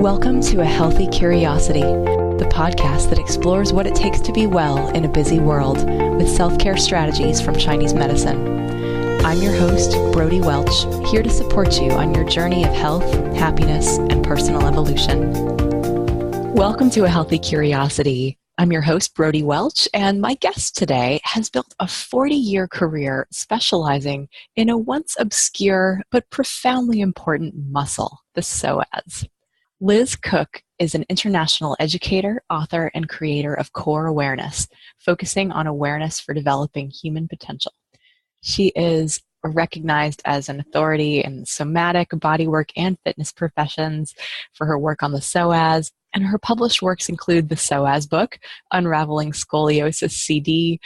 Welcome to A Healthy Curiosity, the podcast that explores what it takes to be well in a busy world with self-care strategies from Chinese medicine. I'm your host, Brody Welch, here to support you on your journey of health, happiness, and personal evolution. Welcome to A Healthy Curiosity. I'm your host, Brody Welch, and my guest today has built a 40-year career specializing in a once obscure but profoundly important muscle, the psoas. Liz Koch is an international educator, author, and creator of core awareness, focusing on awareness for developing human potential. She is recognized as an authority in somatic, bodywork, and fitness professions for her work on the psoas, and her published works include the Psoas book, Unraveling Scoliosis CD,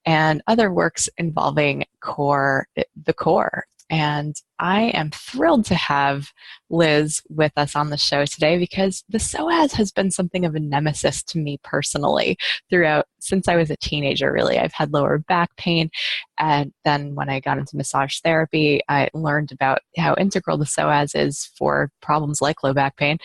and other works involving the core. And I am thrilled to have Liz with us on the show today because the psoas has been something of a nemesis to me personally since I was a teenager, really. I've had lower back pain, and then when I got into massage therapy, I learned about how integral the psoas is for problems like low back pain.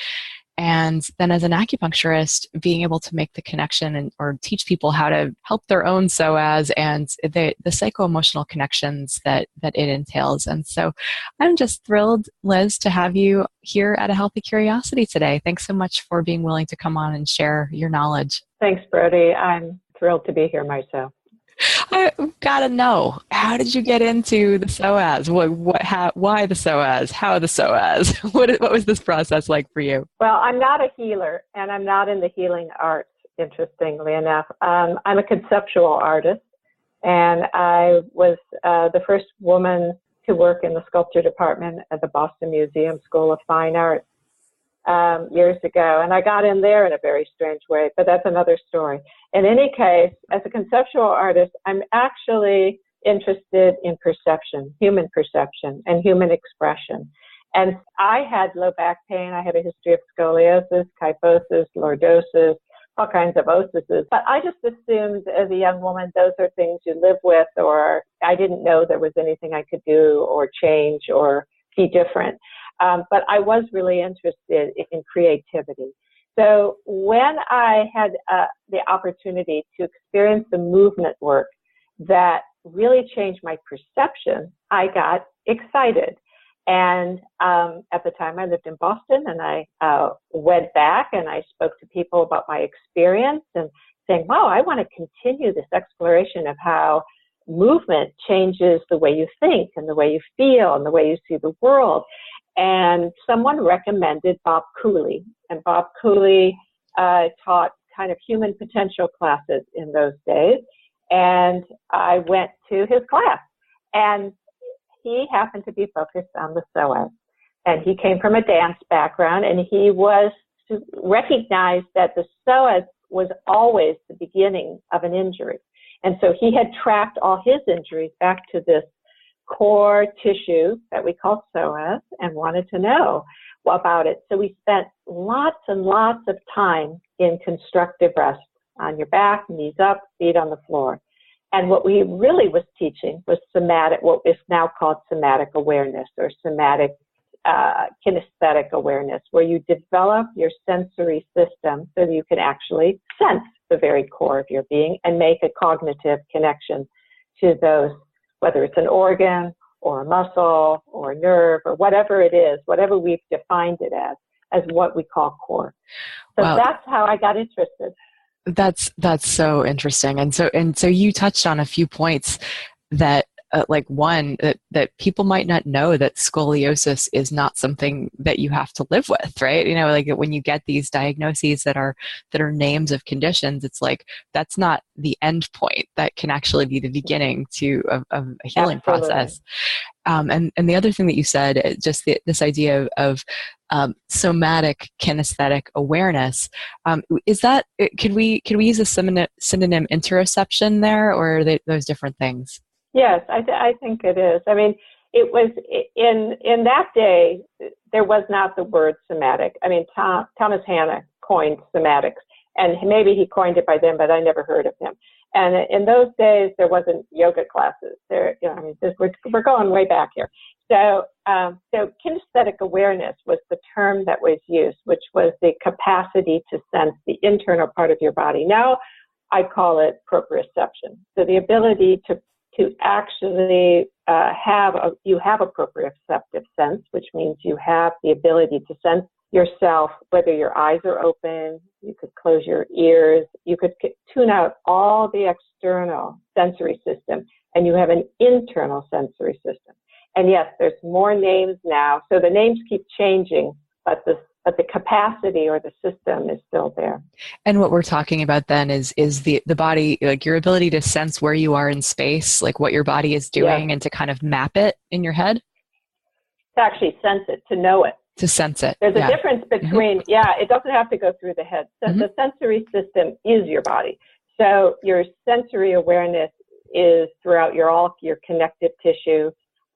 And then as an acupuncturist, being able to make the connection or teach people how to help their own psoas and the psycho-emotional connections that it entails. And so I'm just thrilled, Liz, to have you here at A Healthy Curiosity today. Thanks so much for being willing to come on and share your knowledge. Thanks, Brody. I'm thrilled to be here myself. I've got to know, how did you get into the psoas? Why the psoas? How the psoas? What was this process like for you? Well, I'm not a healer, and I'm not in the healing arts, interestingly enough. I'm a conceptual artist, and I was the first woman to work in the sculpture department at the Boston Museum School of Fine Arts years ago. And I got in there in a very strange way, but that's another story. In any case, as a conceptual artist, I'm actually interested in perception, human perception, and human expression. And I had low back pain. I had a history of scoliosis, kyphosis, lordosis, all kinds of osises. But I just assumed as a young woman, those are things you live with, or I didn't know there was anything I could do or change or be different. But I was really interested in creativity. So when I had the opportunity to experience the movement work that really changed my perception, I got excited. And at the time I lived in Boston, and I went back and I spoke to people about my experience and saying, wow, I want to continue this exploration of how movement changes the way you think and the way you feel and the way you see the world. And someone recommended Bob Cooley, and Bob Cooley taught kind of human potential classes in those days, and I went to his class, and he happened to be focused on the psoas, and he came from a dance background, and he was to recognize that the psoas was always the beginning of an injury, and so he had tracked all his injuries back to this core tissue that we call psoas and wanted to know about it. So we spent lots and lots of time in constructive rest on your back, knees up, feet on the floor. And what we really was teaching was somatic, what is now called somatic awareness or somatic kinesthetic awareness, where you develop your sensory system so that you can actually sense the very core of your being and make a cognitive connection to those, whether it's an organ or a muscle or a nerve or whatever it is, whatever we've defined it as what we call core. So wow. That's how I got interested. That's so interesting. And so you touched on a few points that that people might not know that scoliosis is not something that you have to live with, right? You know, like when you get these diagnoses that are names of conditions, it's like that's not the end point. That can actually be the beginning of a healing Absolutely. Process. And the other thing that you said, just this idea of somatic kinesthetic awareness, is that can we use a synonym interoception there, or are those different things? Yes, I think it is. I mean, it was in that day, there was not the word somatic. I mean, Thomas Hanna coined somatics, and maybe he coined it by then, but I never heard of him. And in those days, there wasn't yoga classes. We're going way back here. So kinesthetic awareness was the term that was used, which was the capacity to sense the internal part of your body. Now I call it proprioception. So the ability to actually have a proprioceptive sense, which means you have the ability to sense yourself, whether your eyes are open, you could close your ears, you could tune out all the external sensory system, and you have an internal sensory system. And yes, there's more names now, so the names keep changing, but the capacity or the system is still there. And what we're talking about then is the body, like your ability to sense where you are in space, like what your body is doing, and to kind of map it in your head? To actually sense it, to know it. To sense it. There's a difference between, it doesn't have to go through the head. The sensory system is your body. So your sensory awareness is throughout all your connective tissue.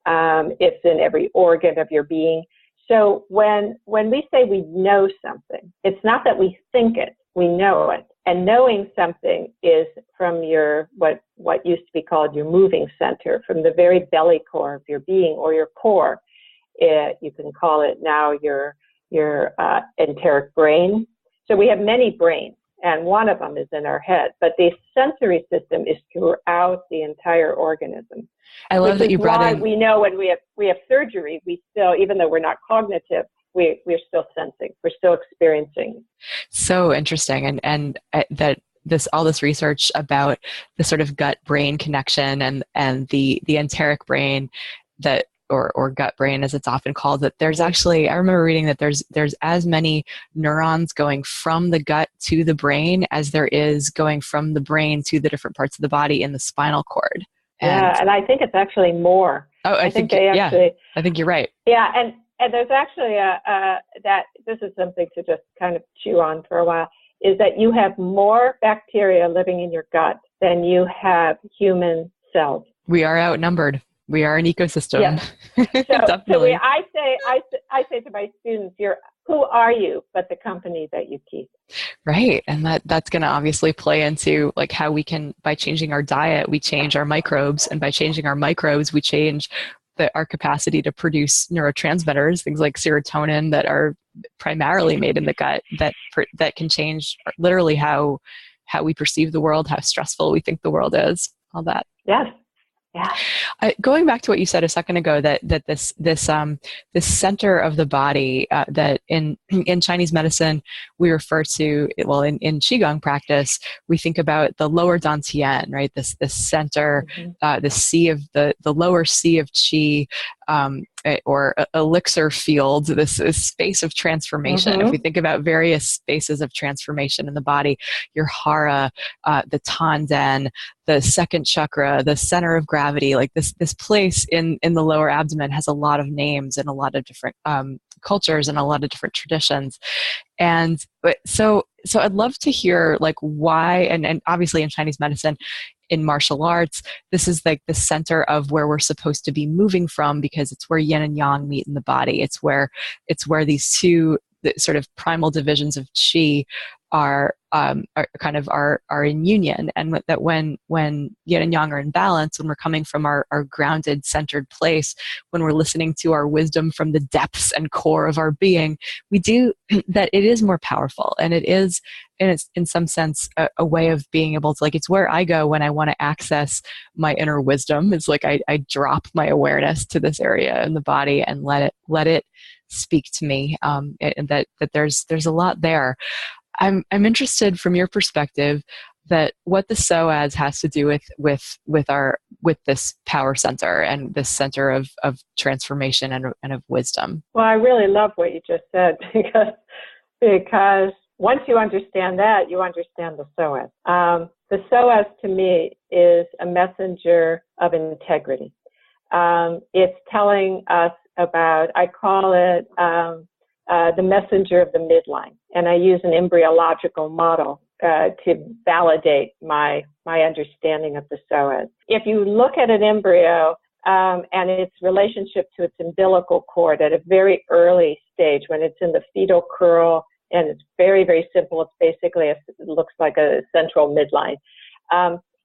It's in every organ of your being. So when we say we know something, it's not that we think it, we know it. And knowing something is from your, what used to be called your moving center, from the very belly core of your being, or your core. You can call it now your enteric brain. So we have many brains, and one of them is in our head. But the sensory system is throughout the entire organism. I love that you brought in. We know when we have surgery, we still, even though we're not cognitive, we're still sensing, we're still experiencing. So interesting, and that all this research about the sort of gut-brain connection and the enteric brain that. Or gut brain, as it's often called, that there's actually, I remember reading that there's as many neurons going from the gut to the brain as there is going from the brain to the different parts of the body in the spinal cord. And I think it's actually more. Oh, I think I think you're right. Yeah, and there's actually that this is something to just kind of chew on for a while, is that you have more bacteria living in your gut than you have human cells. We are outnumbered. We are an ecosystem. Yes. Definitely. I say to my students, who are you but the company that you keep? Right. And that's going to obviously play into like how we can, by changing our diet, we change our microbes, and by changing our microbes, we change our capacity to produce neurotransmitters, things like serotonin, that are primarily made in the gut, that can change literally how we perceive the world, how stressful we think the world is, all that. Yes. Yeah. Going back to what you said a second ago, that this center of the body, that in Chinese medicine we refer to, well, in Qigong practice we think about the lower dantian, right? This center, the sea of the lower sea of qi, or elixir field, this space of transformation. If we think about various spaces of transformation in the body, your hara, the tanden, the second chakra, the center of gravity, like this place in the lower abdomen has a lot of names and a lot of different cultures and a lot of different traditions. And so I'd love to hear like why, and obviously in Chinese medicine, in martial arts, this is like the center of where we're supposed to be moving from, because it's where yin and yang meet in the body. It's where these two sort of primal divisions of qi are in union, and that when yin and yang are in balance, when we're coming from our grounded, centered place, when we're listening to our wisdom from the depths and core of our being, we do that. It is more powerful, and it is, and it's in some sense a way of being able to, like, it's where I go when I want to access my inner wisdom. It's like I drop my awareness to this area in the body and let it speak to me, and that there's a lot there. I'm interested from your perspective that what the Psoas has to do with this power center and this center of transformation and of wisdom. Well, I really love what you just said, because once you understand that, you understand the Psoas. The Psoas to me is a messenger of integrity. It's telling us about, I call it the messenger of the midline. And I use an embryological model to validate my understanding of the Psoas. If you look at an embryo and its relationship to its umbilical cord at a very early stage, when it's in the fetal curl, and it's very, very simple, it's basically, it looks like a central midline.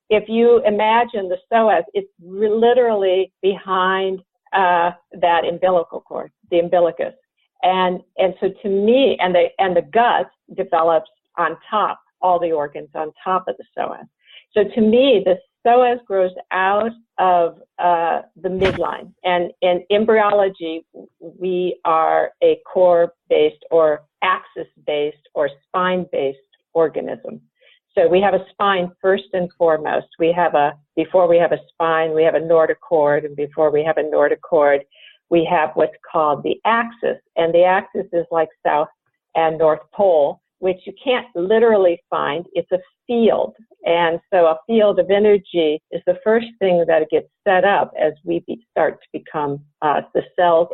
if you imagine the psoas, it's literally behind that umbilical cord, the umbilicus. And so to me, and the gut develops on top, all the organs on top of the psoas. So to me, the psoas grows out of the midline. And in embryology, we are a core-based or axis-based or spine-based organism. So we have a spine first and foremost. Before we have a spine, we have a notochord, and before we have a notochord, we have what's called the axis. And the axis is like South and North Pole, which you can't literally find. It's a field. And so a field of energy is the first thing that gets set up as we start to become, the cells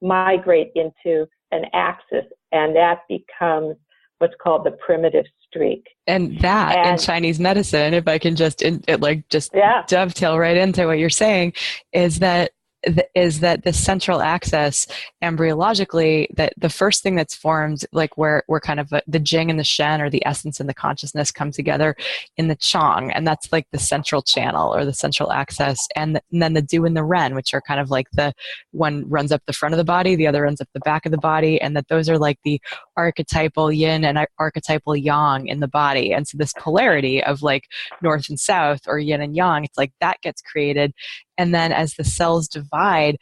migrate into an axis, and that becomes what's called the primitive streak. And that in Chinese medicine, if I can just dovetail right into what you're saying, is that the central axis embryologically, that the first thing that's formed, like where kind of the Jing and the Shen, or the essence and the consciousness, come together in the Chong, and that's like the central channel or the central axis, and then the Du and the Ren, which are kind of like the one runs up the front of the body, the other runs up the back of the body, and that those are like the archetypal yin and archetypal yang in the body. And so this polarity of like north and south, or yin and yang, it's like that gets created. And then as the cells divide,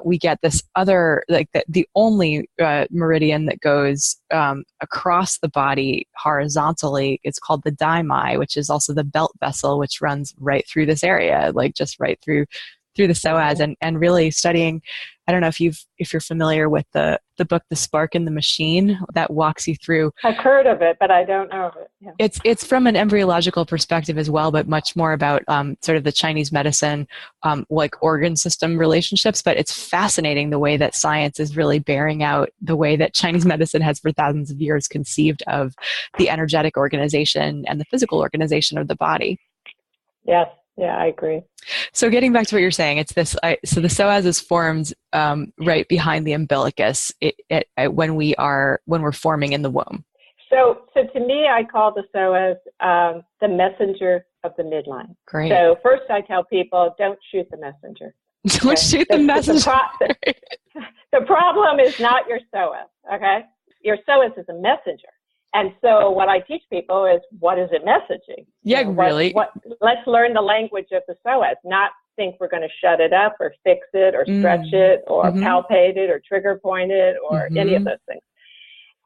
we get this other, like the only meridian that goes across the body horizontally. It's called the daimai, which is also the belt vessel, which runs right through this area, like just right through the psoas. And really studying, I don't know if you're familiar with the book The Spark in the Machine, that walks you through. I've heard of it, but I don't know of it. Yeah. It's from an embryological perspective as well, but much more about sort of the Chinese medicine, like organ system relationships. But it's fascinating the way that science is really bearing out the way that Chinese medicine has for thousands of years conceived of the energetic organization and the physical organization of the body. Yes. Yeah, I agree. So getting back to what you're saying, it's this. So the psoas is formed right behind the umbilicus when we're forming in the womb. So to me, I call the psoas the messenger of the midline. Great. So first, I tell people, don't shoot the messenger. Don't shoot the messenger. The problem is not your psoas. Okay, your psoas is a messenger. And so what I teach people is, what is it messaging? Yeah, really. Let's learn the language of the psoas, not think we're going to shut it up or fix it or stretch it or palpate it or trigger point it or any of those things.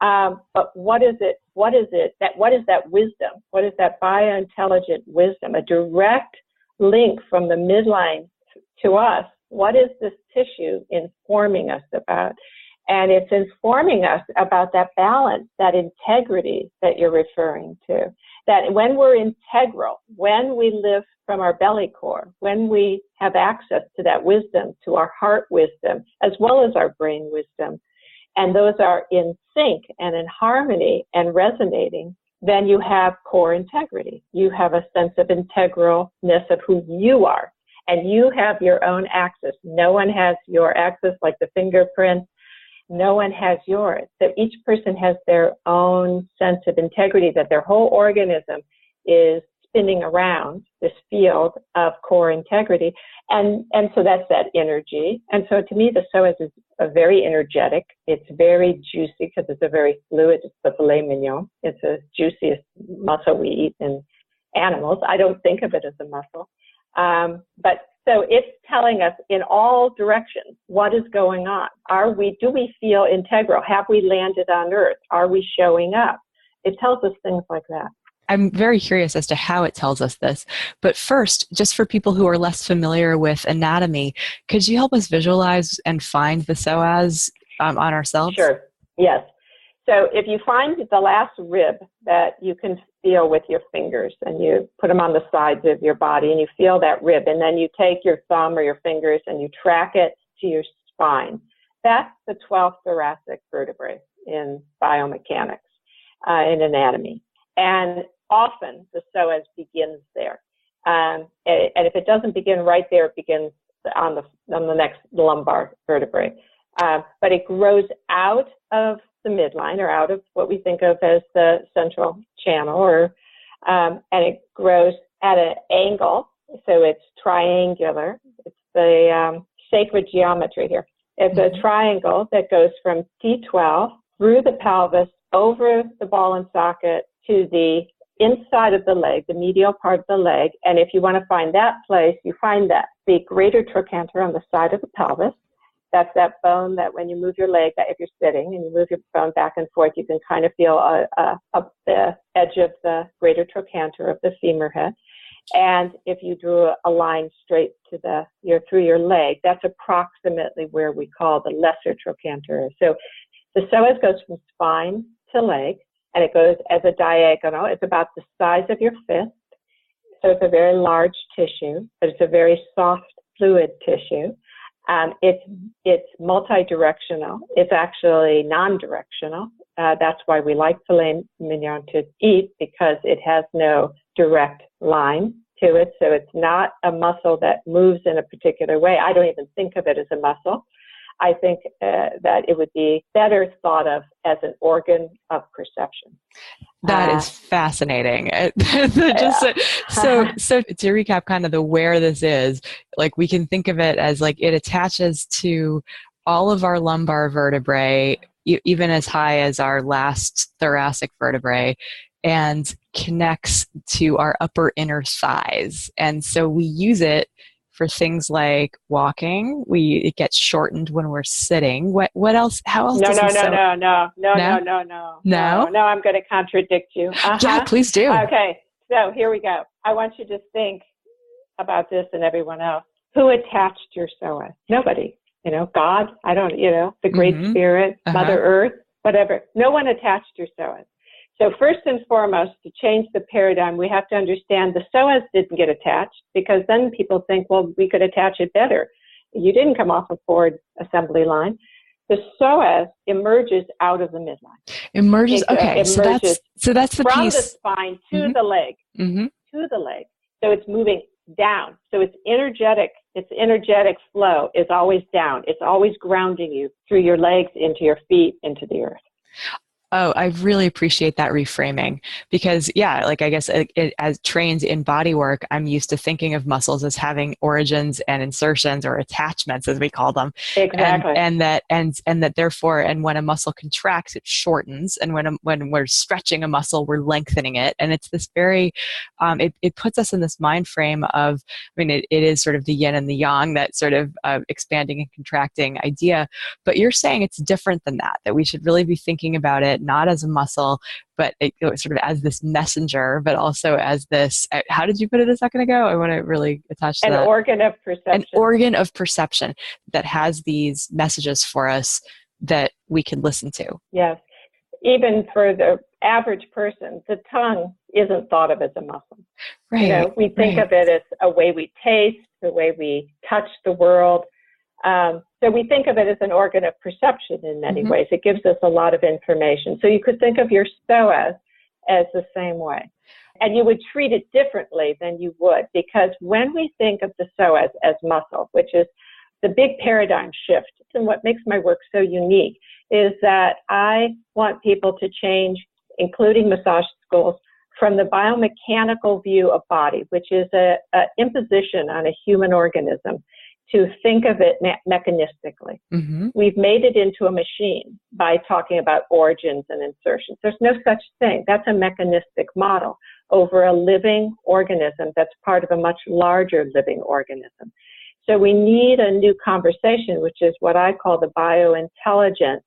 But what is it? What is that wisdom? What is that biointelligent wisdom? A direct link from the midline to us. What is this tissue informing us about? And it's informing us about that balance, that integrity that you're referring to. That when we're integral, when we live from our belly core, when we have access to that wisdom, to our heart wisdom, as well as our brain wisdom, and those are in sync and in harmony and resonating, then you have core integrity. You have a sense of integralness of who you are. And you have your own axis. No one has your axis, like the fingerprint. No one has yours. So each person has their own sense of integrity, that their whole organism is spinning around this field of core integrity. And so that's that energy. And so to me, the psoas is a very energetic. It's very juicy because it's a very fluid. It's the filet mignon. It's the juiciest muscle we eat in animals. I don't think of it as a muscle. But so it's telling us in all directions what is going on. Do we feel integral? Have we landed on Earth? Are we showing up? It tells us things like that. I'm very curious as to how it tells us this. But first, just for people who are less familiar with anatomy, could you help us visualize and find the psoas on ourselves? Sure. Yes. So if you find the last rib that you can feel with your fingers, and you put them on the sides of your body and you feel that rib, and then you take your thumb or your fingers and you track it to your spine, that's the 12th thoracic vertebrae in biomechanics, in anatomy. And often the psoas begins there. And if it doesn't begin right there, it begins on the next lumbar vertebrae. But it grows out of the midline, or out of what we think of as the central channel, and it grows at an angle, so it's triangular. It's the sacred geometry here. It's a triangle that goes from T12 through the pelvis, over the ball and socket to the inside of the leg, the medial part of the leg. And if you want to find that place, you find that the greater trochanter on the side of the pelvis. That's that bone that when you move your leg, that if you're sitting and you move your bone back and forth, you can kind of feel up the edge of the greater trochanter of the femur head. And if you drew a line straight to through your leg, that's approximately where we call the lesser trochanter. So the psoas goes from spine to leg, and it goes as a diagonal. It's about the size of your fist. So it's a very large tissue, but it's a very soft, fluid tissue. It's multi-directional. It's actually non-directional. That's why we like filet mignon to eat, because it has no direct line to it. So it's not a muscle that moves in a particular way. I don't even think of it as a muscle. I think that it would be better thought of as an organ of perception. That is fascinating. So to recap kind of the where this is, like we can think of it as like it attaches to all of our lumbar vertebrae, even as high as our last thoracic vertebrae, and connects to our upper inner thighs. And so we use it for things like walking. It gets shortened when we're sitting. What else? How else? No. I'm going to contradict you. Yeah, please do. Okay, so here we go. I want you to think about this and everyone else. Who attached your psoas? Nobody. God. I don't. The Great Spirit, Mother Earth, whatever. No one attached your psoas. So first and foremost, to change the paradigm, we have to understand the psoas didn't get attached, because then people think, well, we could attach it better. You didn't come off a forward assembly line. The psoas emerges out of the midline. Emerges. Okay. So that's the from piece. The spine to the leg, to the leg. So it's moving down. So it's energetic. Its energetic flow is always down. It's always grounding you through your legs, into your feet, into the earth. Oh, I really appreciate that reframing, because I guess as trained in body work, I'm used to thinking of muscles as having origins and insertions, or attachments as we call them. Exactly. And that therefore, and when a muscle contracts, it shortens. And when we're stretching a muscle, we're lengthening it. And it's this very, it puts us in this mind frame of, it is sort of the yin and the yang, that sort of expanding and contracting idea. But you're saying it's different than that we should really be thinking about it not as a muscle, but sort of as this messenger, but also as this, how did you put it a second ago? I want to really attach to that. An organ of perception. An organ of perception that has these messages for us that we can listen to. Yes. Even for the average person, the tongue isn't thought of as a muscle. Right. We think of it as a way we taste, the way we touch the world. So we think of it as an organ of perception in many ways. It gives us a lot of information. So you could think of your psoas as the same way. And you would treat it differently than you would, because when we think of the psoas as muscle, which is the big paradigm shift, and what makes my work so unique, is that I want people to change, including massage schools, from the biomechanical view of body, which is an imposition on a human organism, to think of it mechanistically. We've made it into a machine by talking about origins and insertions. There's no such thing. That's a mechanistic model over a living organism that's part of a much larger living organism. So we need a new conversation, which is what I call the biointelligent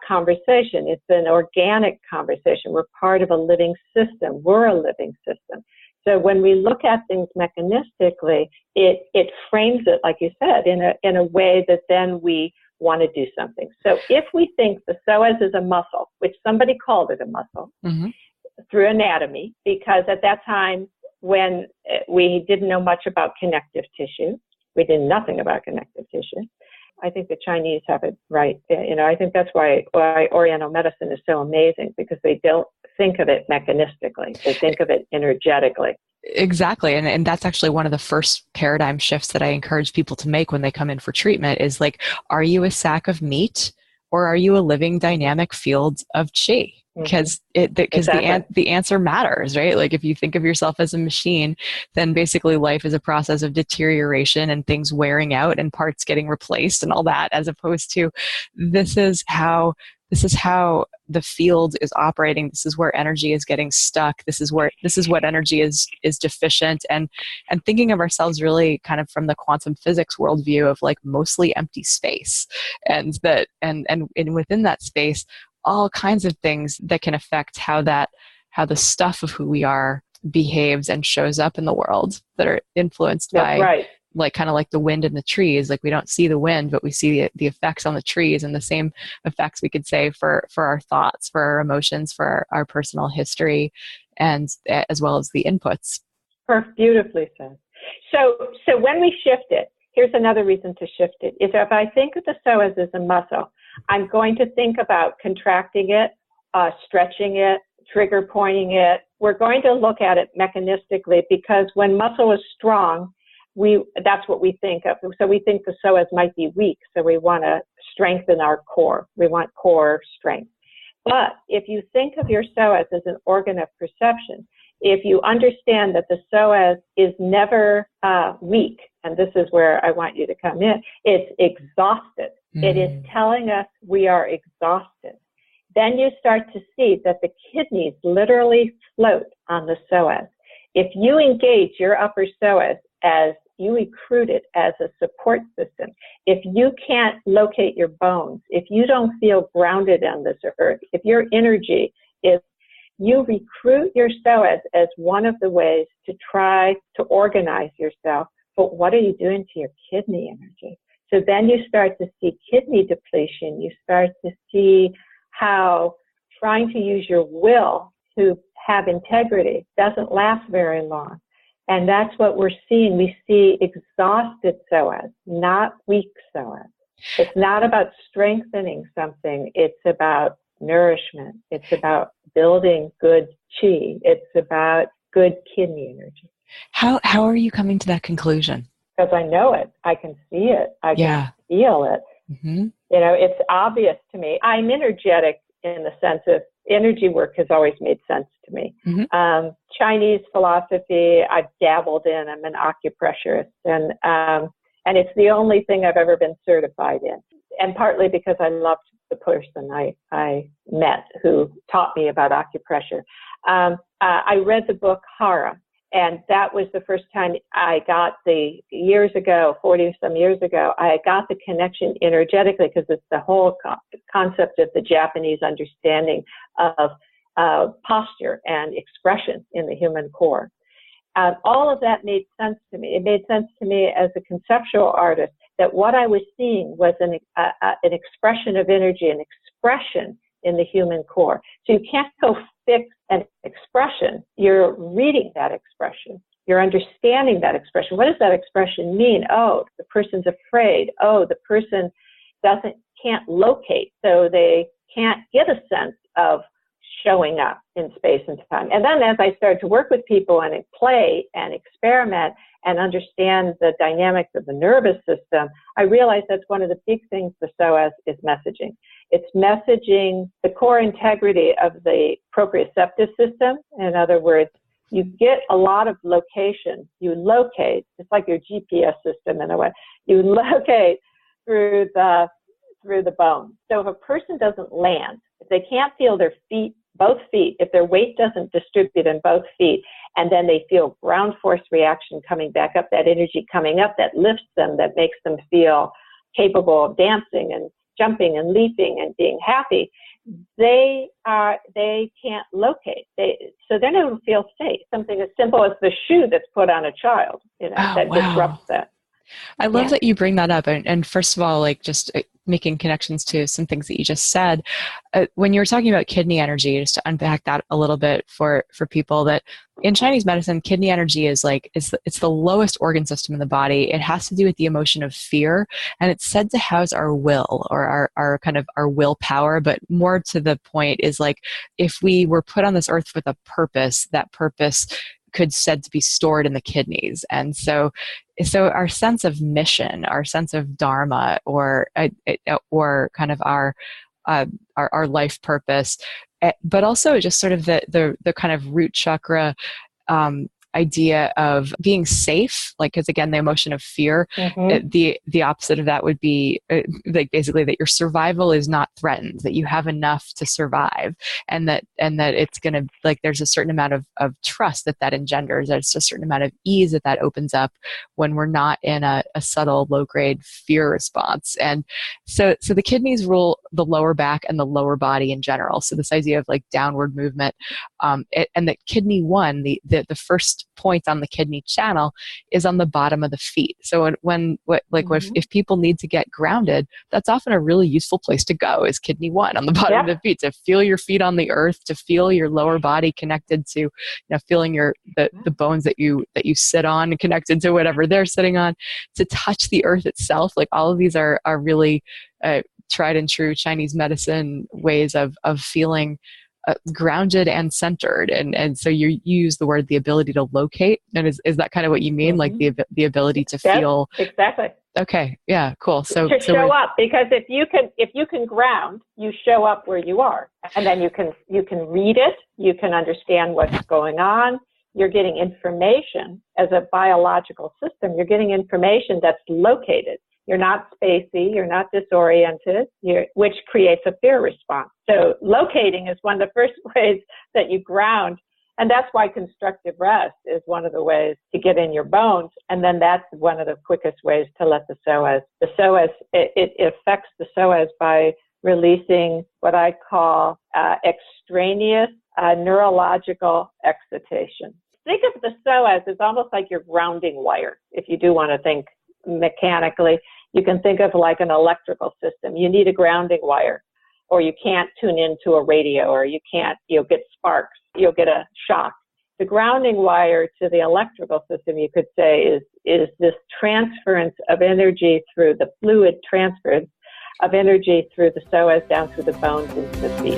conversation. It's an organic conversation. We're part of a living system. We're a living system. So when we look at things mechanistically, it frames it, like you said, in a way that then we want to do something. So if we think the psoas is a muscle, which somebody called it a muscle, through anatomy, because at that time when we didn't know much about connective tissue, we did nothing about connective tissue. I think the Chinese have it right. I think that's why Oriental medicine is so amazing, because they don't think of it mechanistically. They think of it energetically. Exactly. And that's actually one of the first paradigm shifts that I encourage people to make when they come in for treatment is like, are you a sack of meat, or are you a living dynamic field of chi? because the answer matters, right? Like if you think of yourself as a machine, then basically life is a process of deterioration and things wearing out and parts getting replaced and all that, as opposed to this is how the field is operating. This is where energy is getting stuck. This is what energy is deficient, and thinking of ourselves really kind of from the quantum physics worldview of like mostly empty space, and within that space, all kinds of things that can affect how the stuff of who we are behaves and shows up in the world, that are influenced by like kind of like the wind in the trees. Like we don't see the wind, but we see the effects on the trees, and the same effects we could say for our thoughts, for our emotions, for our personal history, and as well as the inputs. Beautifully said. So when we shift it, here's another reason to shift it, is if I think of the psoas as a muscle, I'm going to think about contracting it, stretching it, trigger pointing it. We're going to look at it mechanistically, because when muscle is strong, that's what we think of. So we think the psoas might be weak, so we want to strengthen our core. We want core strength. But if you think of your psoas as an organ of perception, if you understand that the psoas is never weak, and this is where I want you to come in, it's exhausted. Mm-hmm. It is telling us we are exhausted. Then you start to see that the kidneys literally float on the psoas. If you engage your upper psoas as you recruit it as a support system, if you can't locate your bones, if you don't feel grounded on this earth, if your energy is, you recruit your psoas as one of the ways to try to organize yourself, but what are you doing to your kidney energy? So then you start to see kidney depletion. You start to see how trying to use your will to have integrity doesn't last very long. And that's what we're seeing. We see exhausted psoas, not weak psoas. It's not about strengthening something. It's about nourishment. It's about building good chi. It's about good kidney energy. How are you coming to that conclusion? Because I know it. I can see it. I can feel it. Mm-hmm. You know, it's obvious to me. I'm energetic in the sense of energy work has always made sense to me. Mm-hmm. Chinese philosophy, I've dabbled in. I'm an acupressurist, and it's the only thing I've ever been certified in. And partly because I loved the person I met who taught me about acupressure. I read the book Hara, and that was the first time I got 40 some years ago, I got the connection energetically, because it's the whole concept of the Japanese understanding of posture and expression in the human core. All of that made sense to me. It made sense to me as a conceptual artist that what I was seeing was an expression of energy, an expression in the human core. So you can't go fix an expression. You're reading that expression. You're understanding that expression. What does that expression mean? Oh, the person's afraid. Oh, the person can't locate, so they can't get a sense of showing up in space and time. And then as I started to work with people and play and experiment and understand the dynamics of the nervous system, I realized that's one of the big things the psoas is messaging. It's messaging the core integrity of the proprioceptive system. In other words, you get a lot of location. You locate, it's like your GPS system in a way. You locate through the bone. So if a person doesn't land, if they can't feel their feet, both feet, if their weight doesn't distribute in both feet, and then they feel ground force reaction coming back up, that energy coming up that lifts them, that makes them feel capable of dancing and jumping and leaping and being happy, they can't locate. So then it will feel safe. Something as simple as the shoe that's put on a child, disrupts that. I love that you bring that up. And first of all, like just making connections to some things that you just said. When you were talking about kidney energy, just to unpack that a little bit for people, that in Chinese medicine, kidney energy is like, it's the lowest organ system in the body. It has to do with the emotion of fear. And it's said to house our will, or our kind of our willpower. But more to the point is like, if we were put on this earth with a purpose, that purpose could said to be stored in the kidneys. And so our sense of mission, our sense of dharma, or kind of our life purpose, but also just sort of the kind of root chakra idea of being safe, like, because again, the emotion of fear, the opposite of that would be like basically that your survival is not threatened, that you have enough to survive, and that it's going to, like, there's a certain amount of trust that engenders. There's a certain amount of ease that opens up when we're not in a subtle low grade fear response. And so the kidneys rule the lower back and the lower body in general. So this idea of like downward movement, and that kidney 1, the first point on the kidney channel is on the bottom of the feet. So if people need to get grounded, that's often a really useful place to go, is kidney 1 on the bottom of the feet, to feel your feet on the earth, to feel your lower body connected to, feeling the bones that you sit on and connected to whatever they're sitting on, to touch the earth itself. Like, all of these are really tried and true Chinese medicine ways of feeling grounded and centered, and so you use the word, the ability to locate, and is that kind of what you mean, like the ability to feel? Exactly. Okay, yeah, cool. So to show up, because if you can ground, you show up where you are, and then you can read it, you can understand what's going on. You're getting information as a biological system. You're getting information that's located. You're not spacey, you're not disoriented, which creates a fear response. So locating is one of the first ways that you ground. And that's why constructive rest is one of the ways to get in your bones. And then that's one of the quickest ways to let the Psoas, it affects the Psoas by releasing what I call extraneous neurological excitation. Think of the Psoas as almost like your grounding wire. If you do want to think mechanically, you can think of like an electrical system. You need a grounding wire, or you can't tune into a radio, or you'll get sparks, you'll get a shock. The grounding wire to the electrical system, you could say, is this transference of energy through the fluid transference of energy through the Psoas down through the bones into the feet.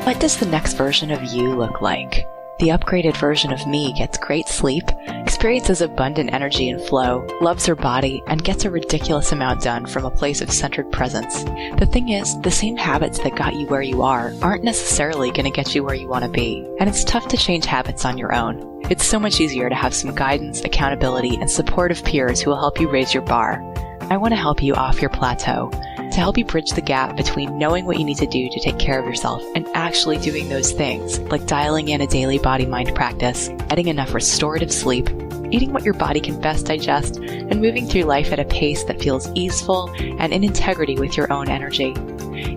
What does the next version of you look like? The upgraded version of me gets great sleep, experiences abundant energy and flow, loves her body, and gets a ridiculous amount done from a place of centered presence. The thing is, the same habits that got you where you are aren't necessarily going to get you where you want to be, and it's tough to change habits on your own. It's so much easier to have some guidance, accountability, and supportive peers who will help you raise your bar. I want to help you off your plateau, to help you bridge the gap between knowing what you need to do to take care of yourself and actually doing those things, like dialing in a daily body-mind practice, getting enough restorative sleep, eating what your body can best digest, and moving through life at a pace that feels easeful and in integrity with your own energy.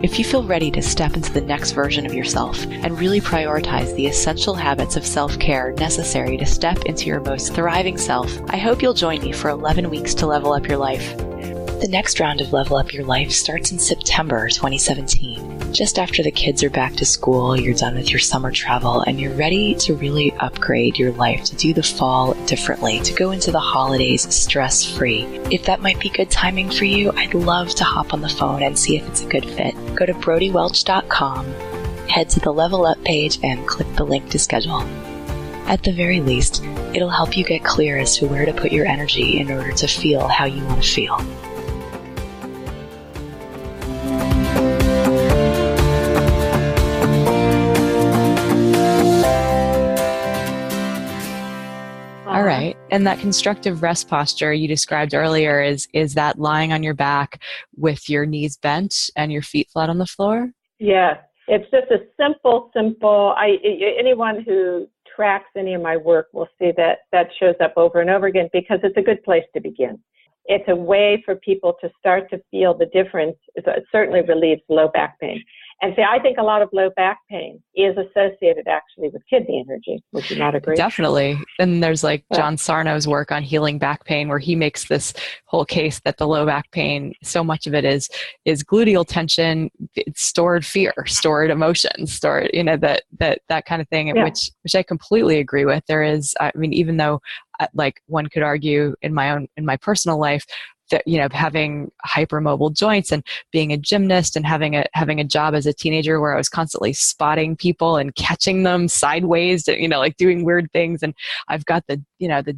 If you feel ready to step into the next version of yourself and really prioritize the essential habits of self-care necessary to step into your most thriving self, I hope you'll join me for 11 weeks to level up your life. The next round of Level Up Your Life starts in September 2017. Just after the kids are back to school, you're done with your summer travel, and you're ready to really upgrade your life, to do the fall differently, to go into the holidays stress-free. If that might be good timing for you, I'd love to hop on the phone and see if it's a good fit. Go to brodywelch.com, head to the Level Up page, and click the link to schedule. At the very least, it'll help you get clear as to where to put your energy in order to feel how you want to feel. All right. And that constructive rest posture you described earlier, is that lying on your back with your knees bent and your feet flat on the floor? Yes. It's just a simple, anyone who tracks any of my work will see that shows up over and over again, because it's a good place to begin. It's a way for people to start to feel the difference. It certainly relieves low back pain. And see, I think a lot of low back pain is associated actually with kidney energy. Would you not agree? Definitely. And there's John Sarno's work on healing back pain, where he makes this whole case that the low back pain, so much of it is gluteal tension, stored fear, stored emotions, stored, that kind of thing, which I completely agree with. There is, even though one could argue in my personal life, having hypermobile joints and being a gymnast and having a job as a teenager where I was constantly spotting people and catching them sideways, like doing weird things. And I've got the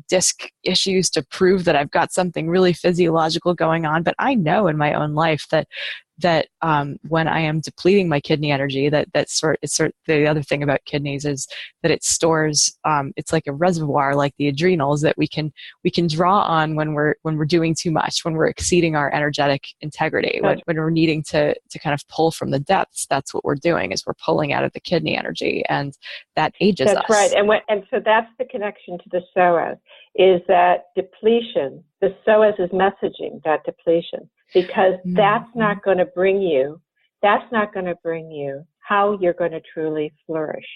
disc issues to prove that I've got something really physiological going on. But I know in my own life that when I am depleting my kidney energy, the other thing about kidneys is that it stores, it's like a reservoir, like the adrenals, that we can draw on when we're doing too much, when we're exceeding our energetic integrity, when we're needing to kind of pull from the depths. That's what we're doing, is we're pulling out of the kidney energy, and that ages us. That's right. And so that's the connection to the Psoas, is that depletion. The Psoas is messaging that depletion, because that's not going to bring you how you're going to truly flourish.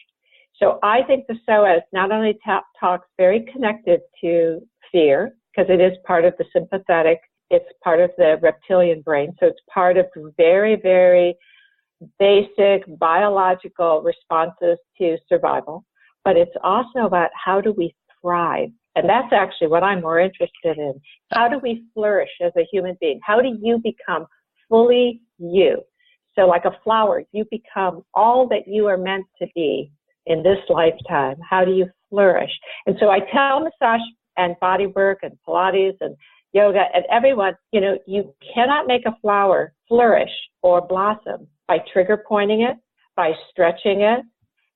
So I think the Psoas not only talks very connected to fear, because it is part of the sympathetic, it's part of the reptilian brain, so it's part of very, very basic biological responses to survival, but it's also about how do we thrive. And that's actually what I'm more interested in. How do we flourish as a human being? How do you become fully you? So like a flower, you become all that you are meant to be in this lifetime. How do you flourish? And so I tell massage and body work and Pilates and yoga and everyone, you cannot make a flower flourish or blossom by trigger pointing it, by stretching it,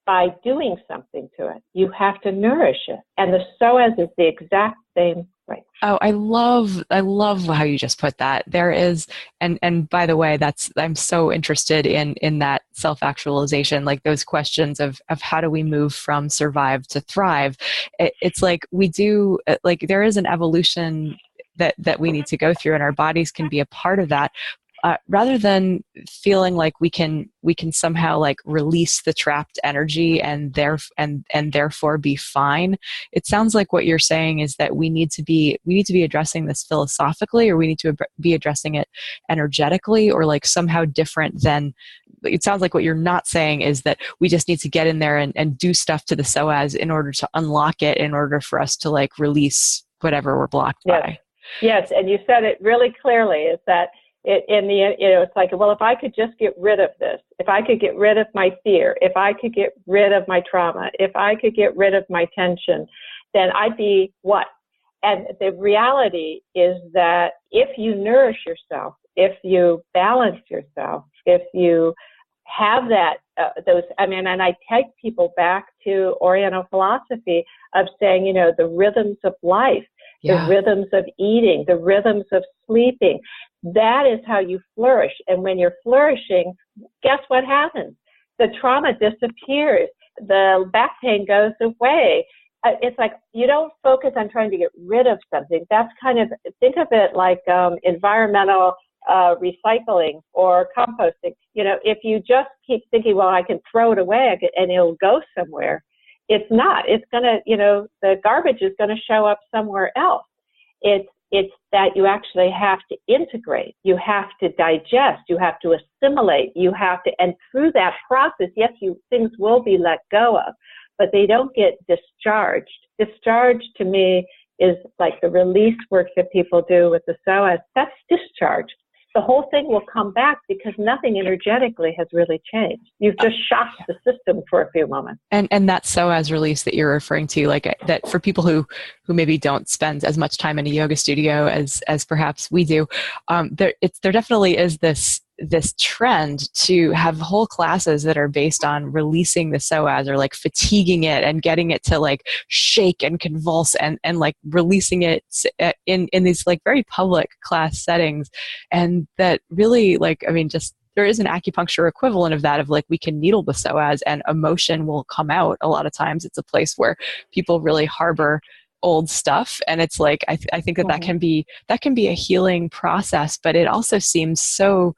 by doing something to it. You have to nourish it. And the Psoas is the exact same way. Oh, I love how you just put that. There is, and by the way, I'm so interested in that self-actualization, like those questions of how do we move from survive to thrive? It's like we do, like there is an evolution that we need to go through, and our bodies can be a part of that. Rather than feeling like we can somehow like release the trapped energy and therefore be fine, it sounds like what you're saying is that we need to be addressing this philosophically, or we need to be addressing it energetically, or like somehow different than. It sounds like what you're not saying is that we just need to get in there and do stuff to the Psoas in order to unlock it, in order for us to like release whatever we're blocked by. Yes, and you said it really clearly, is that it's like, well, if I could just get rid of this, if I could get rid of my fear, if I could get rid of my trauma, if I could get rid of my tension, then I'd be what? And the reality is that if you nourish yourself, if you balance yourself, if you have that, and I take people back to Oriental philosophy of saying, the rhythms of life, the rhythms of eating, the rhythms of sleeping. That is how you flourish. And when you're flourishing, guess what happens? The trauma disappears. The back pain goes away. It's like you don't focus on trying to get rid of something. That's kind of, think of it like environmental recycling or composting. If you just keep thinking, well, I can throw it away and it'll go somewhere, it's not. It's going to, the garbage is going to show up somewhere else. It's that you actually have to integrate, you have to digest, you have to assimilate, and through that process, yes, things will be let go of, but they don't get discharged. Discharge to me is like the release work that people do with the Psoas. That's discharge. The whole thing will come back because nothing energetically has really changed. You've just shocked the system for a few moments. And that Psoas release that you're referring to, like that for people who maybe don't spend as much time in a yoga studio as perhaps we do, there definitely is this trend to have whole classes that are based on releasing the Psoas, or like fatiguing it and getting it to like shake and convulse and like releasing it in these like very public class settings. And that really, like, just there is an acupuncture equivalent of that, of like we can needle the Psoas and emotion will come out. A lot of times it's a place where people really harbor old stuff, and it's like I think that can be a healing process, but it also seems so.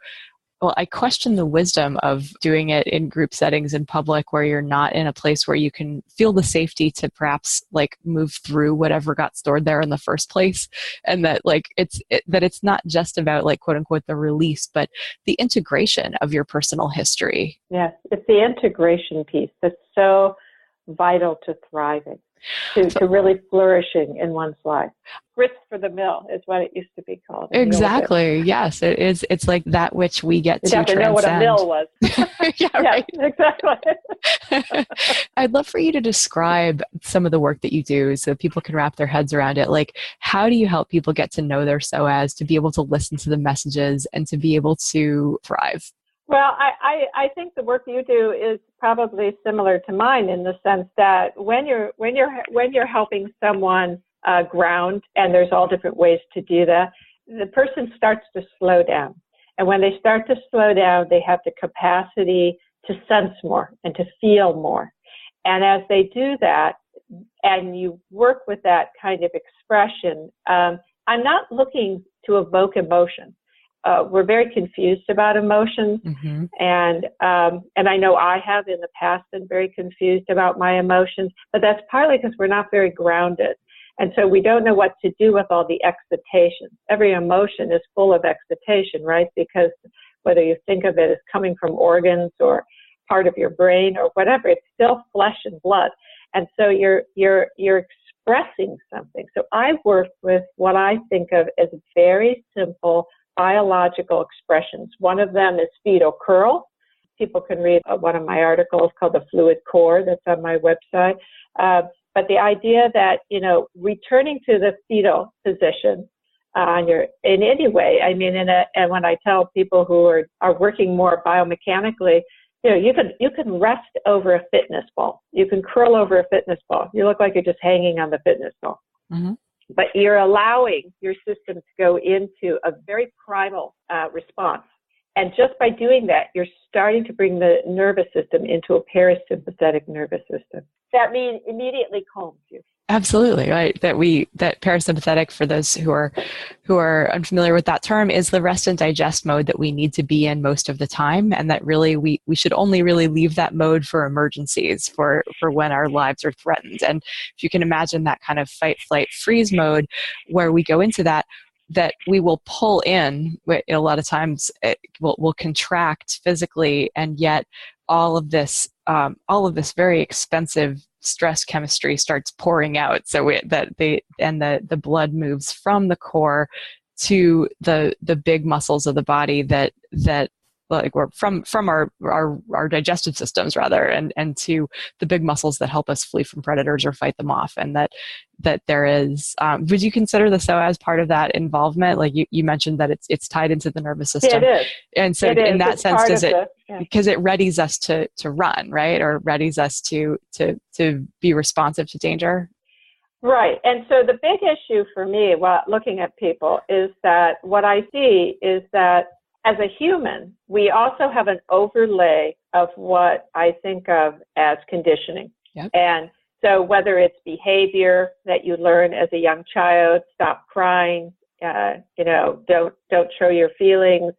Well, I question the wisdom of doing it in group settings in public, where you're not in a place where you can feel the safety to perhaps like move through whatever got stored there in the first place. And that like it's not just about like quote unquote the release, but the integration of your personal history. Yes, it's the integration piece that's so vital to thriving. to really flourishing in one's life. Grist for the mill is what it used to be called. Exactly. Yes, it is. It's like that which we get to transcend. You have to know what a mill was. Yeah, right. Exactly. I'd love for you to describe some of the work that you do so people can wrap their heads around it. Like, how do you help people get to know their Psoas, to be able to listen to the messages and to be able to thrive? Well, I think the work you do is probably similar to mine in the sense that when you're helping someone ground, and there's all different ways to do that, the person starts to slow down. And when they start to slow down, they have the capacity to sense more and to feel more. And as they do that, and you work with that kind of expression, I'm not looking to evoke emotion. We're very confused about emotions, Mm-hmm. and I know I have in the past been very confused about my emotions, but that's partly because we're not very grounded. And so we don't know what to do with all the excitations. Every emotion is full of excitation, right? Because whether you think of it as coming from organs or part of your brain or whatever, it's still flesh and blood. And so you're expressing something. So I work with what I think of as very simple biological expressions. One of them is fetal curl. People can read one of my articles called The Fluid Core that's on my website. But the idea that, returning to the fetal position in any way, I mean, and when I tell people who are working more biomechanically, you can rest over a fitness ball. You can curl over a fitness ball. You look like you're just hanging on the fitness ball. Mm-hmm. But you're allowing your system to go into a very primal response. And just by doing that, you're starting to bring the nervous system into a parasympathetic nervous system. That means immediately calms you. Absolutely, right. That parasympathetic, for those who are unfamiliar with that term, is the rest and digest mode that we need to be in most of the time, and that really we should only really leave that mode for emergencies, for when our lives are threatened. And if you can imagine that kind of fight, flight, freeze mode, where we go into that we will pull in. A lot of times we'll contract physically, and yet all of this very expensive stress chemistry starts pouring out. So the blood moves from the core to the big muscles of the body that like we're from our digestive systems rather, and to the big muscles that help us flee from predators or fight them off. And that there is, would you consider the Psoas part of that involvement? Like you mentioned that it's tied into the nervous system. Yeah, it is. And so in that sense, does it, because it readies us to run, right? Or readies us to be responsive to danger? Right. And so the big issue for me while looking at people is that what I see is that as a human, we also have an overlay of what I think of as conditioning. Yep. And so whether it's behavior that you learn as a young child, stop crying, don't show your feelings,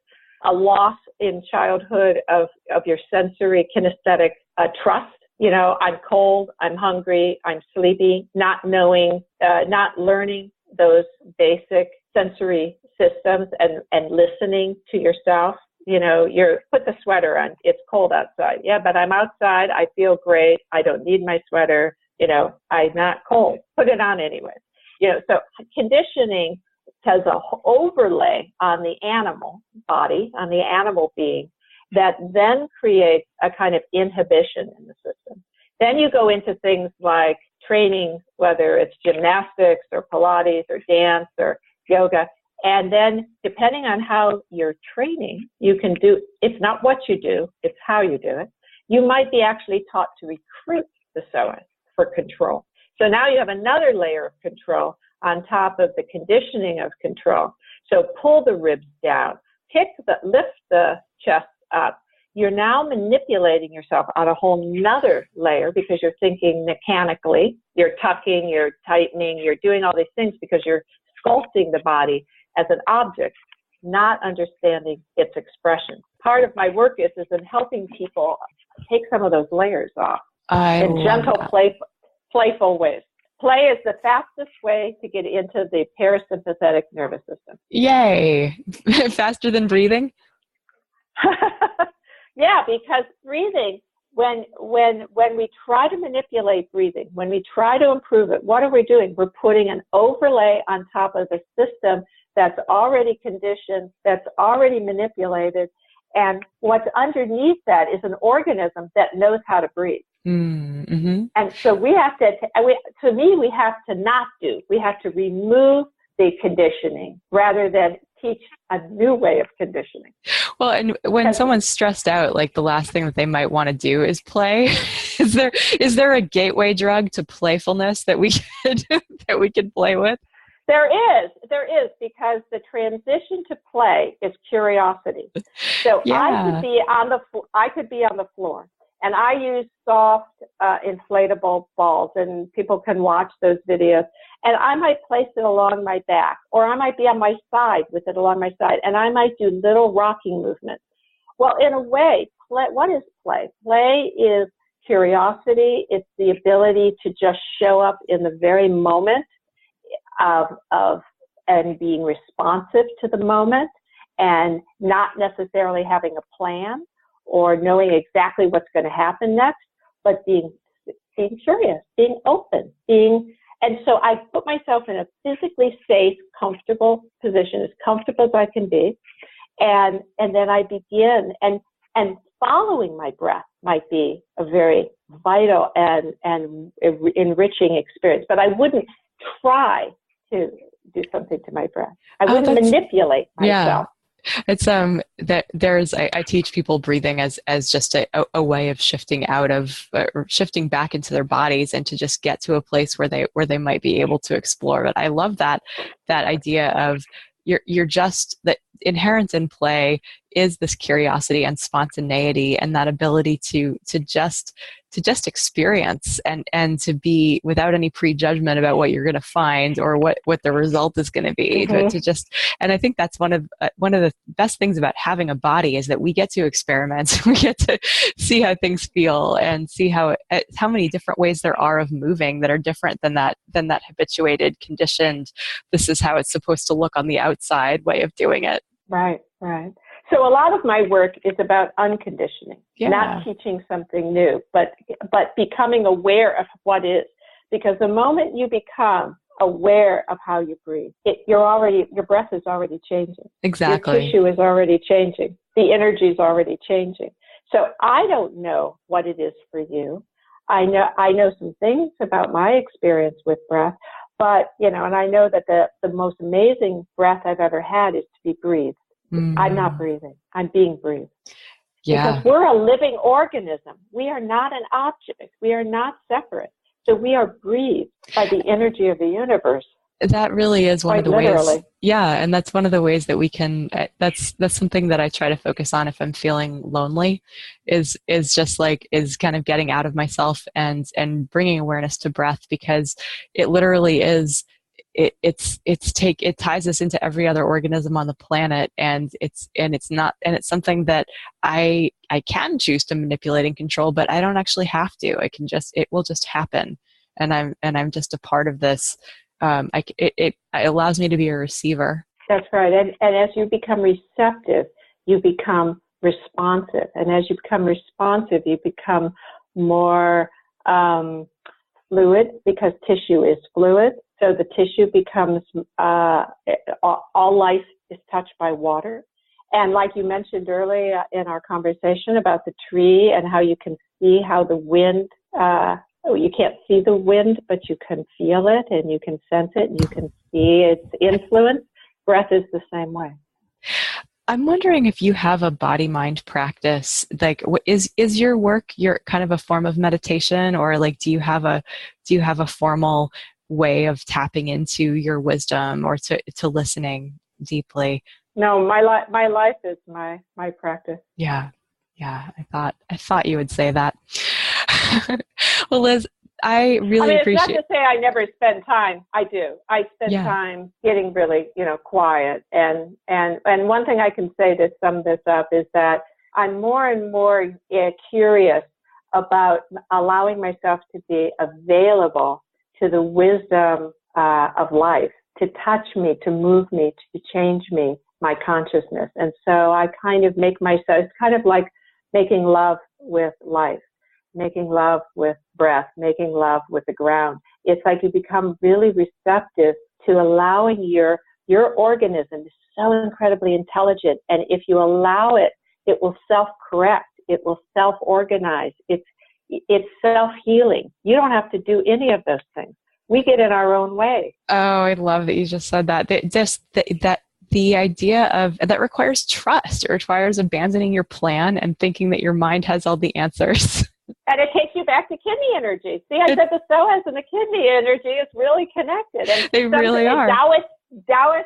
a loss in childhood of your sensory kinesthetic trust. I'm cold, I'm hungry, I'm sleepy, not knowing, not learning those basic sensory systems and listening to yourself. You're put the sweater on, it's cold outside. Yeah, but I'm outside, I feel great, I don't need my sweater, I'm not cold, put it on anyway. So conditioning has an overlay on the animal body, on the animal being, that then creates a kind of inhibition in the system. Then you go into things like training, whether it's gymnastics or Pilates or dance or yoga. And then depending on how you're training, you can do, it's not what you do, it's how you do it. You might be actually taught to recruit the Psoas for control. So now you have another layer of control on top of the conditioning of control. So pull the ribs down, lift the chest up. You're now manipulating yourself on a whole nother layer because you're thinking mechanically. You're tucking, you're tightening, you're doing all these things because you're sculpting the body as an object, not understanding its expression. Part of my work is in helping people take some of those layers off in gentle, playful ways. Play is the fastest way to get into the parasympathetic nervous system. Yay! Faster than breathing? Yeah, because breathing, when we try to manipulate breathing, when we try to improve it, what are we doing? We're putting an overlay on top of the system that's already conditioned, that's already manipulated, and what's underneath that is an organism that knows how to breathe. Mm-hmm. And so we have to not do. We have to remove the conditioning rather than teach a new way of conditioning. Well, and when someone's stressed out, like the last thing that they might want to do is play. Is there a gateway drug to playfulness that we could play with? There is, because the transition to play is curiosity. So yeah. I could be on the floor, and I use soft inflatable balls, and people can watch those videos. And I might place it along my back, or I might be on my side with it along my side, and I might do little rocking movements. Well, in a way, what is play? Play is curiosity. It's the ability to just show up in the very moment and being responsive to the moment, and not necessarily having a plan or knowing exactly what's going to happen next, but being curious, being open, and so I put myself in a physically safe, comfortable position, as comfortable as I can be, and then I begin, and following my breath might be a very vital and enriching experience, but I wouldn't try to do something to my breath. I wouldn't manipulate myself. Yeah. It's that I teach people breathing as just a way of shifting out of or shifting back into their bodies, and to just get to a place where they might be able to explore. But I love that idea of you're just that inherent in play is this curiosity and spontaneity, and that ability to just experience and to be without any prejudgment about what you're going to find or what the result is going to be. Mm-hmm. And I think that's one of the best things about having a body is that we get to experiment. We get to see how things feel and see how many different ways there are of moving that are different than that habituated, conditioned, this is how it's supposed to look on the outside way of doing it. Right. So a lot of my work is about unconditioning, not teaching something new, but becoming aware of what is. Because the moment you become aware of how you breathe, your breath is already changing. Exactly. Your tissue is already changing. The energy is already changing. So I don't know what it is for you. I know some things about my experience with breath, but and I know that the most amazing breath I've ever had is to be breathed. I'm not breathing. I'm being breathed. Yeah. Because we're a living organism. We are not an object. We are not separate. So we are breathed by the energy of the universe. That really is one of the literally. ways. Yeah. And that's one of the ways that we can, that's something that I try to focus on if I'm feeling lonely is kind of getting out of myself and bringing awareness to breath, because it literally is, it ties us into every other organism on the planet, and it's something that I can choose to manipulate and control, but I don't actually have to. It will just happen, and I'm just a part of this. It allows me to be a receiver. That's right, and as you become receptive, you become responsive, and as you become responsive, you become more fluid, because tissue is fluid. So the tissue becomes, all life is touched by water. And like you mentioned earlier in our conversation about the tree and how you can see how the wind, you can't see the wind, but you can feel it and you can sense it and you can see its influence. Breath is the same way. I'm wondering if you have a body-mind practice. Like, is your work your kind of a form of meditation, or like do you have a formal way of tapping into your wisdom or to listening deeply? No, my life is my practice. Yeah. I thought you would say that. Well, Liz, I really appreciate. It's not to say I never spend time. I do. I spend time getting really, quiet. And one thing I can say to sum this up is that I'm more and more curious about allowing myself to be available to the wisdom of life, to touch me, to move me, to change me, my consciousness. And so I kind of make myself, it's kind of like making love with life. making love with breath, making love with the ground. It's like you become really receptive to allowing your organism is so incredibly intelligent. And if you allow it, it will self-correct. It will self-organize. It's self-healing. You don't have to do any of those things. We get in our own way. Oh, I love that you just said that. The idea of that requires trust. It requires abandoning your plan and thinking that your mind has all the answers. And it takes you back to kidney energy. See, I said the psoas and the kidney energy is really connected. And they really are. Taoist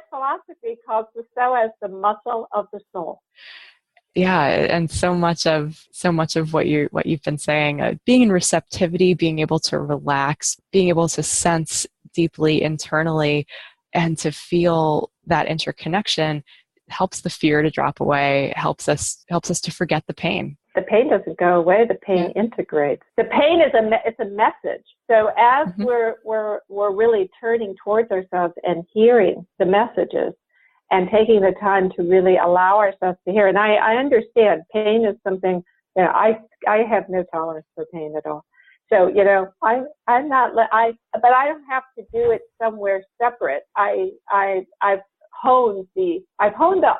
philosophy calls the psoas the muscle of the soul. Yeah, and so much of what you've been saying, being in receptivity, being able to relax, being able to sense deeply internally, and to feel that interconnection helps the fear to drop away. Helps us to forget the pain. The pain doesn't go away. The pain integrates. The pain is it's a message. So as we're really turning towards ourselves and hearing the messages, and taking the time to really allow ourselves to hear. And I understand pain is something, I have no tolerance for pain at all. So, I'm not, but I don't have to do it somewhere separate. I've honed the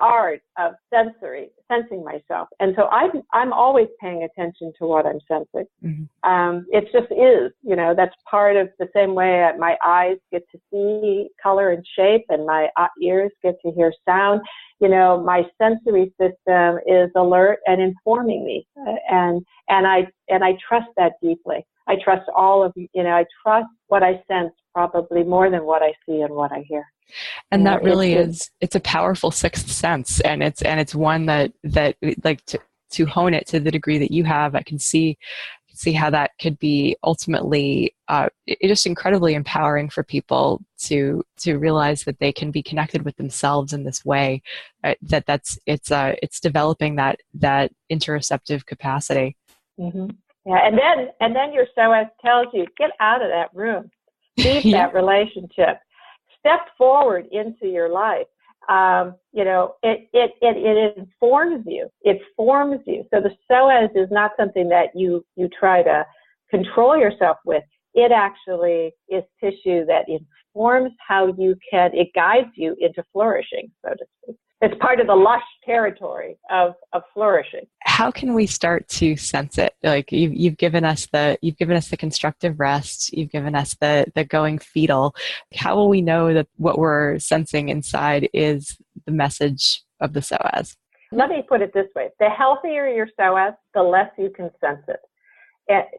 art of sensing myself. And so I'm always paying attention to what I'm sensing. Mm-hmm. It just is, that's part of the same way my eyes get to see color and shape, and my ears get to hear sound. My sensory system is alert and informing me. And I trust that deeply. I trust all of I trust what I sense probably more than what I see and what I hear. And that really it's a powerful sixth sense, and it's one that like to hone it to the degree that you have, I can see how that could be ultimately just incredibly empowering for people to realize that they can be connected with themselves in this way. It's developing that interoceptive capacity. Mm-hmm. Yeah, and then your psoas tells you, get out of that room, leave that relationship. Step forward into your life. It informs you. It forms you. So the psoas is not something that you try to control yourself with. It actually is tissue that informs how it guides you into flourishing, so to speak. It's part of the lush territory of flourishing. How can we start to sense it? Like you've given us the constructive rest. You've given us the going fetal. How will we know that what we're sensing inside is the message of the psoas? Let me put it this way: the healthier your psoas, the less you can sense it.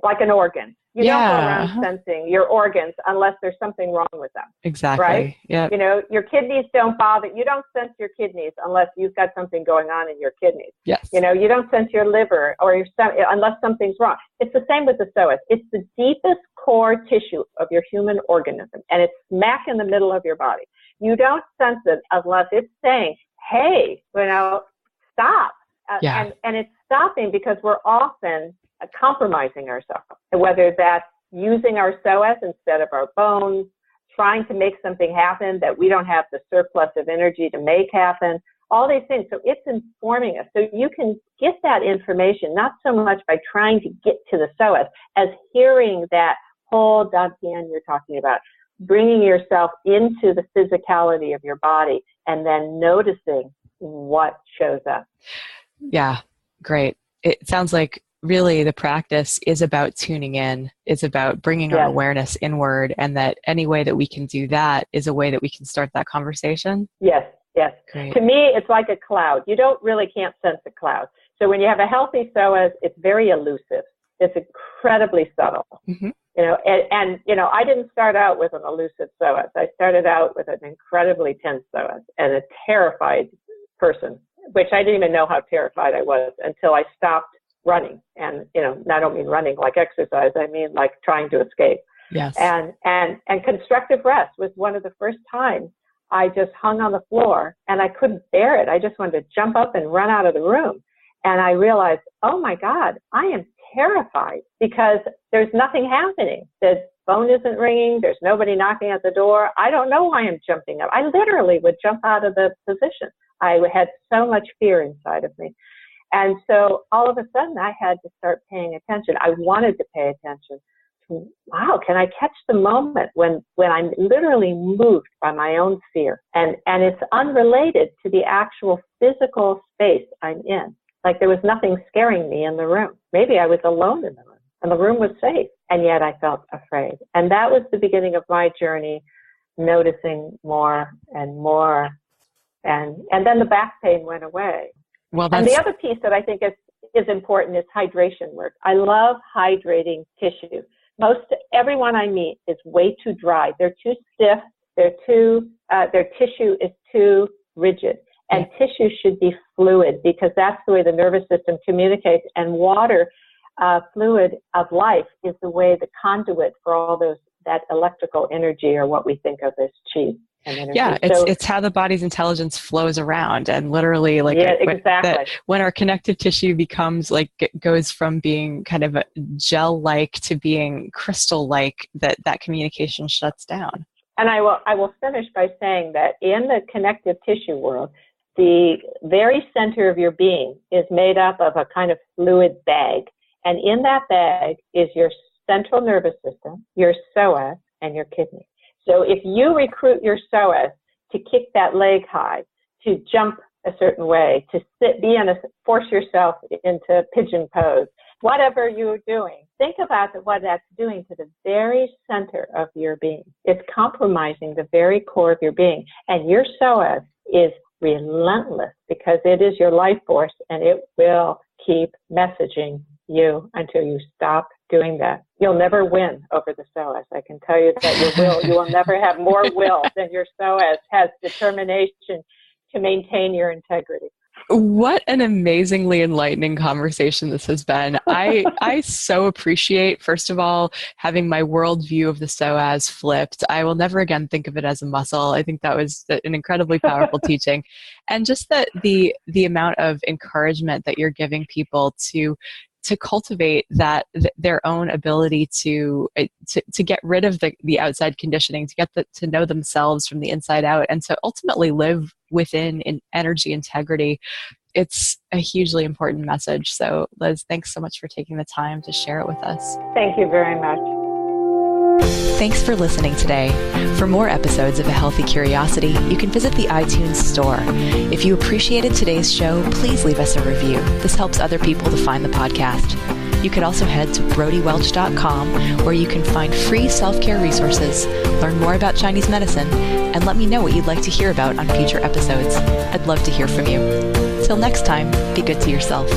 Like an organ. You don't go around sensing your organs unless there's something wrong with them. Exactly. Right? Yeah. Your kidneys don't bother. You don't sense your kidneys unless you've got something going on in your kidneys. Yes. You don't sense your liver or your stomach unless something's wrong. It's the same with the psoas. It's the deepest core tissue of your human organism, and it's smack in the middle of your body. You don't sense it unless it's saying, hey, stop. And it's stopping because we're often compromising ourselves, whether that's using our psoas instead of our bones, trying to make something happen that we don't have the surplus of energy to make happen, all these things. So it's informing us. So you can get that information, not so much by trying to get to the psoas, as hearing that whole dantian you're talking about, bringing yourself into the physicality of your body and then noticing what shows up. Yeah, great. It sounds like really the practice is about tuning in, is about bringing our awareness inward, and that any way that we can do that is a way that we can start that conversation. Yes. Great. To me, it's like a cloud. You can't sense a cloud. So when you have a healthy psoas, it's very elusive. It's incredibly subtle. Mm-hmm. I didn't start out with an elusive psoas. I started out with an incredibly tense psoas and a terrified person, which I didn't even know how terrified I was until I stopped running. And, I don't mean running like exercise. I mean like trying to escape. Yes. And constructive rest was one of the first times I just hung on the floor and I couldn't bear it. I just wanted to jump up and run out of the room. And I realized, oh my God, I am terrified because there's nothing happening. The phone isn't ringing. There's nobody knocking at the door. I don't know why I'm jumping up. I literally would jump out of the position. I had so much fear inside of me. And so all of a sudden I had to start paying attention. I wanted to pay attention to, wow, can I catch the moment when I'm literally moved by my own fear? And it's unrelated to the actual physical space I'm in. Like there was nothing scaring me in the room. Maybe I was alone in the room and the room was safe. And yet I felt afraid. And that was the beginning of my journey, noticing more and more. And then the back pain went away. Well, and the other piece that I think is important is hydration work. I love hydrating tissue. Everyone I meet is way too dry. They're too stiff. Their tissue is too rigid. And tissue should be fluid because that's the way the nervous system communicates. And water, fluid of life, is the way the conduit for all that electrical energy, or what we think of as chi and energy. Yeah, it's how the body's intelligence flows around, and literally, like, exactly. When our connective tissue becomes like, it goes from being kind of a gel-like to being crystal-like, that communication shuts down. And I will finish by saying that in the connective tissue world, the very center of your being is made up of a kind of fluid bag. And in that bag is your central nervous system, your psoas, and your kidney. So if you recruit your psoas to kick that leg high, to jump a certain way, to force yourself into pigeon pose, whatever you're doing, think about what that's doing to the very center of your being. It's compromising the very core of your being. And your psoas is relentless because it is your life force, and it will keep messaging you until you stop doing that. You'll never win over the psoas. I can tell you that you will never have more will than your psoas has determination to maintain your integrity. What an amazingly enlightening conversation this has been. I so appreciate, first of all, having my worldview of the psoas flipped. I will never again think of it as a muscle. I think that was an incredibly powerful teaching. And just the amount of encouragement that you're giving people to cultivate their own ability to get rid of the outside conditioning, to get to know themselves from the inside out, and to ultimately live within energy integrity. It's a hugely important message. So Liz, thanks so much for taking the time to share it with us. Thank you very much. Thanks for listening today. For more episodes of A Healthy Curiosity, you can visit the iTunes store. If you appreciated today's show, please leave us a review. This helps other people to find the podcast. You could also head to brodywelch.com, where you can find free self-care resources, learn more about Chinese medicine, and let me know what you'd like to hear about on future episodes. I'd love to hear from you. Till next time, be good to yourself.